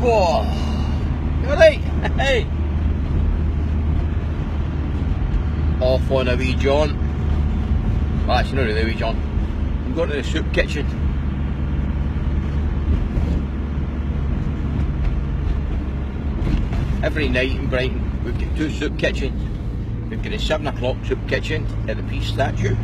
Whoa. You alright? Hey. Off on a wee jaunt. Well, actually not really a wee jaunt. I'm going to the soup kitchen. Every night in Brighton we've got two soup kitchens. We've got the 7 o'clock soup kitchen at the Peace statue,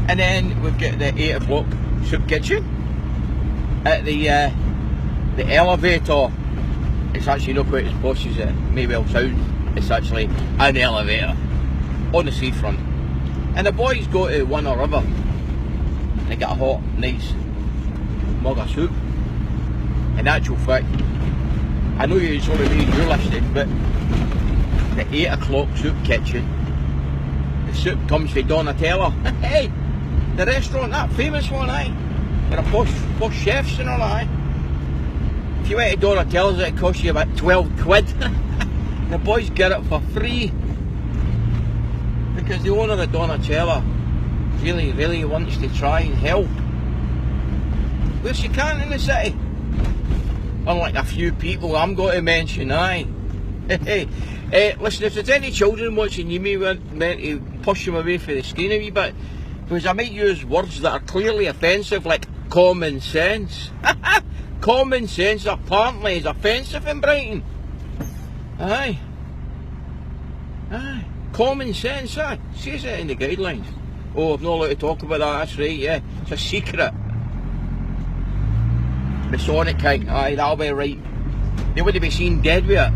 and then we've got the 8 o'clock soup kitchen at the elevator. It's actually not quite as posh as it may well sound. It's actually an elevator on the seafront, and the boys go to Winner River and they get a hot, nice mug of soup. In actual fact, I know you sort of made your listing, but the 8 o'clock soup kitchen, the soup comes from Donatella. Hey, the restaurant, that famous one, aye. There are posh chefs and all that, aye. If you went to Donatella's, it cost you about 12 quid. The boys get it for free because the owner of Donatella really wants to try and help where she can in the city. Unlike a few people I'm going to mention, aye. Listen, if there's any children watching, you may want to push them away from the screen a wee bit, because I might use words that are clearly offensive, like common sense. Common sense apparently is offensive in Brighton. Aye. Aye. Common sense, aye. Says it in the guidelines. Oh, I'm not allowed to talk about that, that's right, yeah. It's a secret. Masonic kind, aye, that'll be right. They wouldn't be seen dead with it.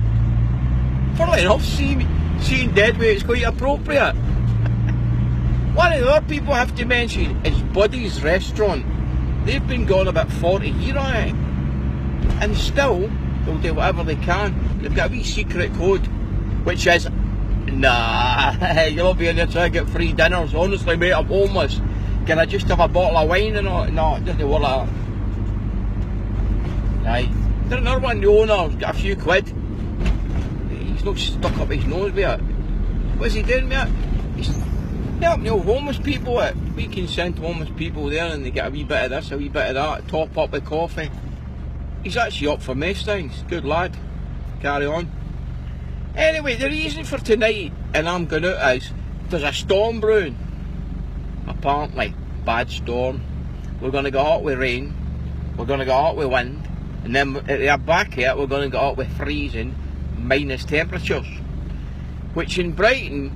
Funnily enough, seeing dead with it is quite appropriate. One of the other people I have to mention is Buddy's Restaurant. They've been gone about 40 years, aye. And still, they'll do whatever they can. They've got a wee secret code, which is, nah, you'll be in there trying to get free dinners. Honestly, mate, I'm homeless. Can I just have a bottle of wine and all? No, it doesn't work like that. Aye. There's another one, the owner's got a few quid. He's not stuck up his nose with it. What's he doing with it? He's helping the homeless people with it. We can send homeless people there and they get a wee bit of this, a wee bit of that, top up with coffee. He's actually up for most things. Good lad. Carry on. Anyway, the reason for tonight, and I'm going out, is there's a storm brewing. Apparently. Bad storm. We're going to go out with rain. We're going to go out with wind. And then at the back here, we're going to go out with freezing minus temperatures. Which in Brighton,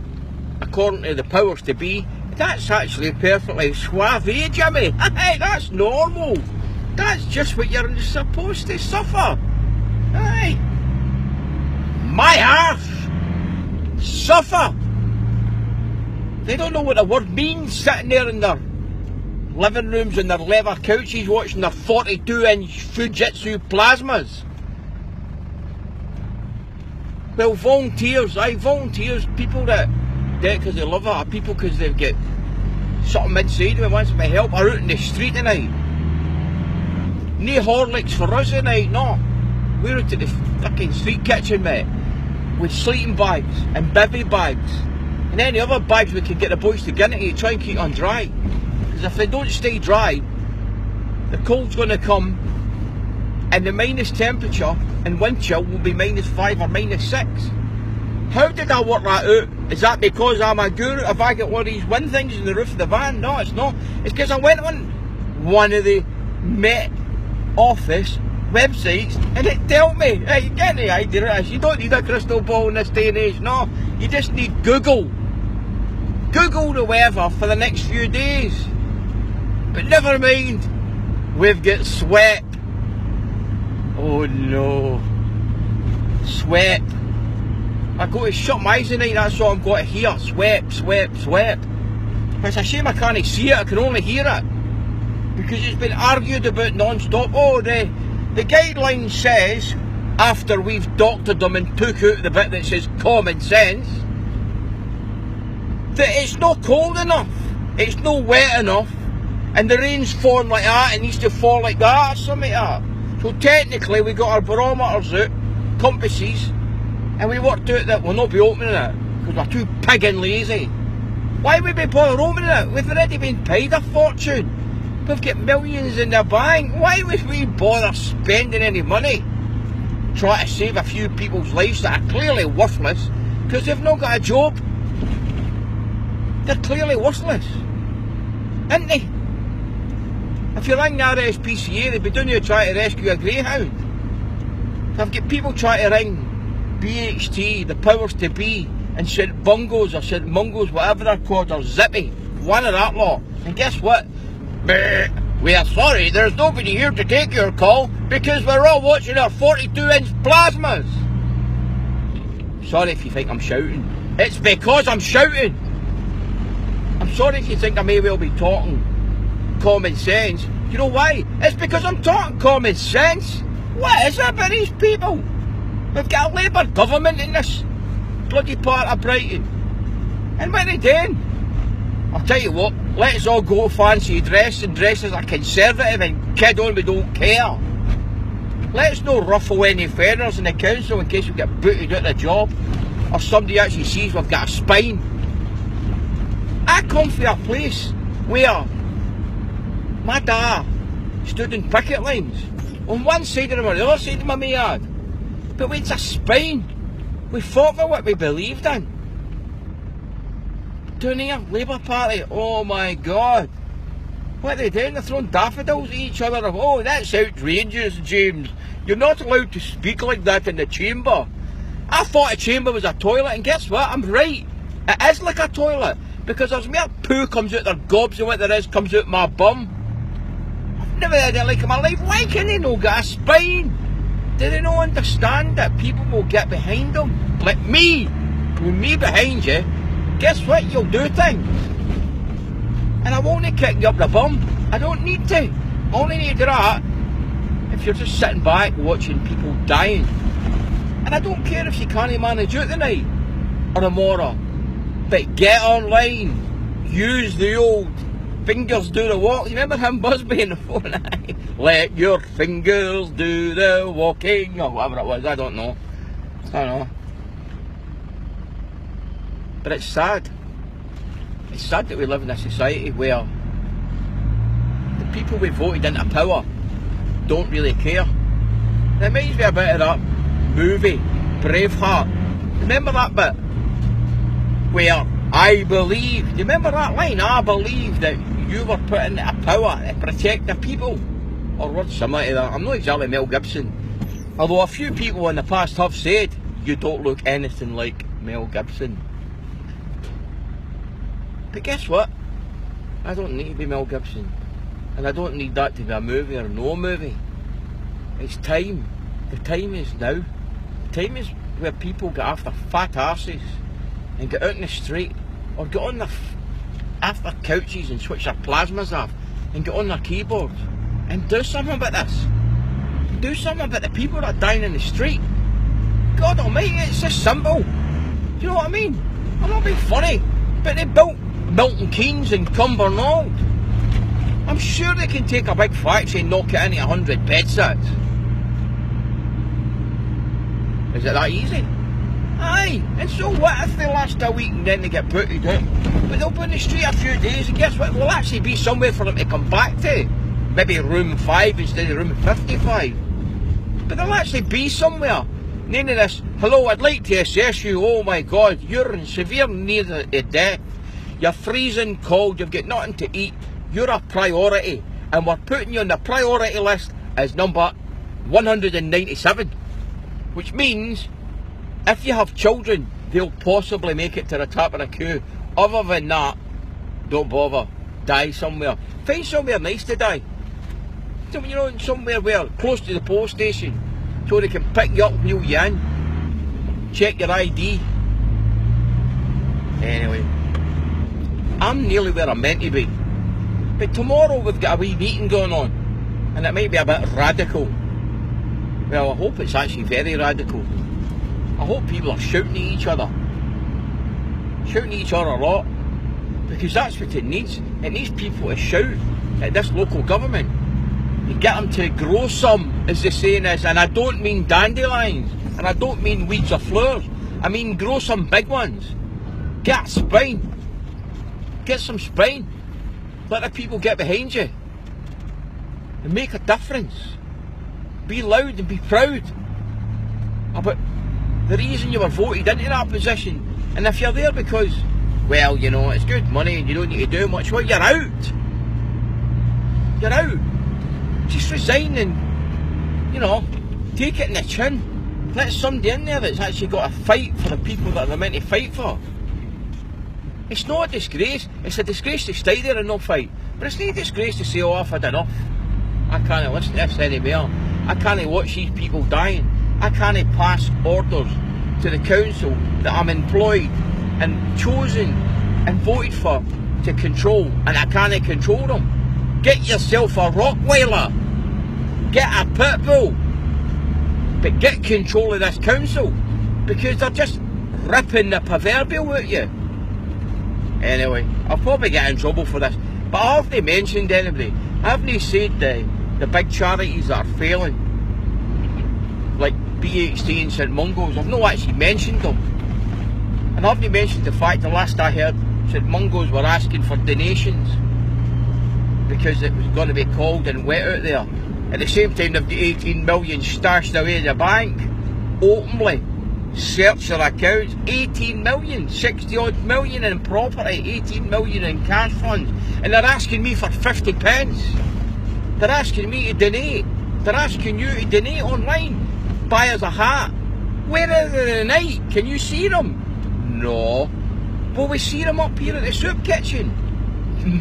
according to the powers to be, that's actually perfectly suave, Jimmy. Hey, that's normal. That's just what you're supposed to suffer. Aye. My arse. Suffer. They don't know what the word means, sitting there in their living rooms and their leather couches watching their 42-inch Fujitsu plasmas. Well, volunteers, people that do it because they love it, or people because they've got something inside them and wants my help, are out in the street tonight. No Horlicks for us tonight, no. We're out to the fucking street kitchen, mate, with sleeping bags and bivvy bags and any other bags we can get the boys to get into to try and keep on dry. Because if they don't stay dry, the cold's going to come and the minus temperature and wind chill will be -5 or -6. How did I work that out? Is that because I'm a guru? Have I got one of these wind things in the roof of the van? No, it's not. It's because I went on one of the Met Office websites and it told me, hey, you get the idea of this. You don't need a crystal ball in this day and age. No, you just need Google. Google the weather for the next few days. But never mind, we've got SWEP. Oh no. SWEP. I got to shut my eyes tonight, that's all I'm going to hear. SWEP, SWEP, SWEP. It's a shame I can't see it, I can only hear it. Because it's been argued about non-stop. Oh, the guideline says, after we've doctored them and took out the bit that says common sense, that it's not cold enough, it's not wet enough, and the rain's falling like that, it needs to fall like that, or something like that. So technically we got our barometers out, compasses, and we worked out that we'll not be opening it, because we're too pigging lazy. Why would we bother opening it? We've already been paid a fortune. We've got millions in the bank. Why would we bother spending any money? try to save a few people's lives that are clearly worthless because they've not got a job. They're clearly worthless, aren't they? If you ring the RSPCA, they'd be down here trying to rescue a greyhound. I've got people trying to ring BHT, the powers to be, and St Bungos or St Mungos, whatever they're called, or Zippy, one of that lot. And guess what? We are sorry, there's nobody here to take your call because we're all watching our 42-inch plasmas. Sorry if you think I'm shouting. It's because I'm shouting. I'm sorry if you think I may well be talking common sense. You know why? It's because I'm talking common sense. What is it about these people? We've got a Labour government in this bloody part of Brighton. And what are they doing? I'll tell you what, let's all go fancy dress and dress as a Conservative and kid on, we don't care. Let's not ruffle any feathers in the council in case we get booted out of the job or somebody actually sees we've got a spine. I come from a place where my dad stood in picket lines on one side of them or the other side of my yard. But we had a spine. We fought for what we believed in. Down here, Labour Party, oh my God. What are they doing? They're throwing daffodils at each other. Oh, that's outrageous, James. You're not allowed to speak like that in the chamber. I thought a chamber was a toilet, and guess what? I'm right. It is like a toilet. Because there's more poo comes out their gobs than what there is comes out my bum. I've never had it like in my life. Why can they not get a spine? Do they not understand that people will get behind them? Like me. With me behind you, guess what? You'll do things. And I won't kick you up the bum. I don't need to. I only need to do that if you're just sitting back watching people dying. And I don't care if you can't manage out tonight or tomorrow. But get online. Use the old fingers do the walk. You remember him Busby in the phone? Let your fingers do the walking, or whatever it was. I don't know. But it's sad. It's sad that we live in a society where the people we voted into power don't really care. It reminds me a bit of that movie, Braveheart. Remember that bit? Where I believe, do you remember that line? I believe that you were put into power to protect the people. Or words similar to that. I'm not exactly Mel Gibson. Although a few people in the past have said, you don't look anything like Mel Gibson. But guess what? I don't need to be Mel Gibson. And I don't need that to be a movie or no movie. It's time. The time is now. The time is where people get after fat arses and get out in the street or get on their after couches and switch their plasmas off and get on their keyboards and do something about this. Do something about the people that are dying in the street. God almighty, it's just simple. Do you know what I mean? I'm not being funny, but they built Milton Keynes and Cumbernauld. I'm sure they can take a big factory and knock it into 100 bed sets. Is it that easy? Aye, and so what if they last a week and then they get booted out? But they'll be in the street a few days and guess what? There'll actually be somewhere for them to come back to. Maybe room 5 instead of room 55. But they'll actually be somewhere. None of this, hello, I'd like to assess you, oh my God, you're in severe need of death. You're freezing cold, you've got nothing to eat. You're a priority. And we're putting you on the priority list as number 197. Which means, if you have children, they'll possibly make it to the top of the queue. Other than that, don't bother. Die somewhere. Find somewhere nice to die. You know, somewhere where close to the post station, so they can pick you up and wheel you in. Check your ID. Anyway, I'm nearly where I'm meant to be. But tomorrow we've got a wee meeting going on, and it might be a bit radical. Well, I hope it's actually very radical. I hope people are shouting at each other. Shouting at each other a lot. Because that's what it needs. It needs people to shout at this local government. You get them to grow some, as the saying is. And I don't mean dandelions. And I don't mean weeds or flowers. I mean grow some big ones. Get a spine. Get some spine. Let the people get behind you. And make a difference. Be loud and be proud. about the reason you were voted into that position. And if you're there because, well, you know, it's good money and you don't need to do much, well, you're out. You're out. Just resign and, you know, take it in the chin. Let somebody in there that's actually got to fight for the people that they're meant to fight for. It's not a disgrace. It's a disgrace to stay there and not fight. But it's not a disgrace to say, oh, I've had enough. I can't listen to this anymore. I can't watch these people dying. I can't pass orders to the council that I'm employed and chosen and voted for to control, and I can't control them. Get yourself a Rottweiler. Get a pit bull. But get control of this council, because they're just ripping the proverbial out of you. Anyway, I'll probably get in trouble for this, but I haven't mentioned anybody. I haven't said the big charities that are failing, like BHT and St Mungo's. I've not actually mentioned them. And I haven't mentioned the fact the last I heard, St Mungo's were asking for donations because it was going to be cold and wet out there. At the same time, they've got 18 million stashed away in the bank, openly. Search their accounts, 18 million, 60 odd million in property, 18 million in cash funds, and they're asking me for 50 pence. They're asking me to donate. They're asking you to donate online. Buy us a hat. Where are they tonight? Can you see them? No. Will we see them up here at the soup kitchen?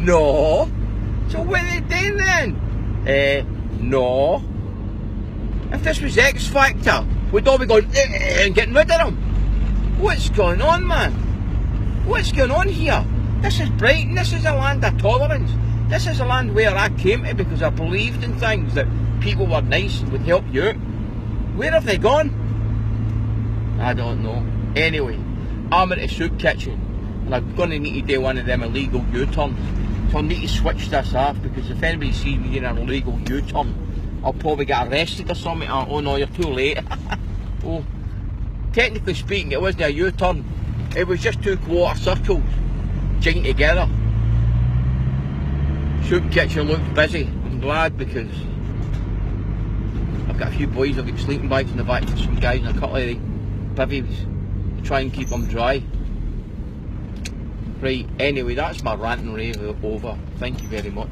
No. So what are they doing then? No. If this was X Factor, we'd all be going and getting rid of them. What's going on, man? What's going on here? This is Brighton. This is a land of tolerance. This is a land where I came to because I believed in things, that people were nice and would help you out. Where have they gone? I don't know. Anyway, I'm at the soup kitchen and I'm going to need to do one of them illegal U-turns. So I need to switch this off, because if anybody sees me in an illegal U-turn, I'll probably get arrested or something. Oh no, you're too late. Oh, technically speaking, it wasn't a U-turn. It was just two quarter circles joined together. Soup kitchen looks busy. I'm glad, because I've got a few boys. I've got sleeping bags in the back for some guys and a couple of bivvies to try and keep them dry. Right, anyway, that's my rant and rave over. Thank you very much.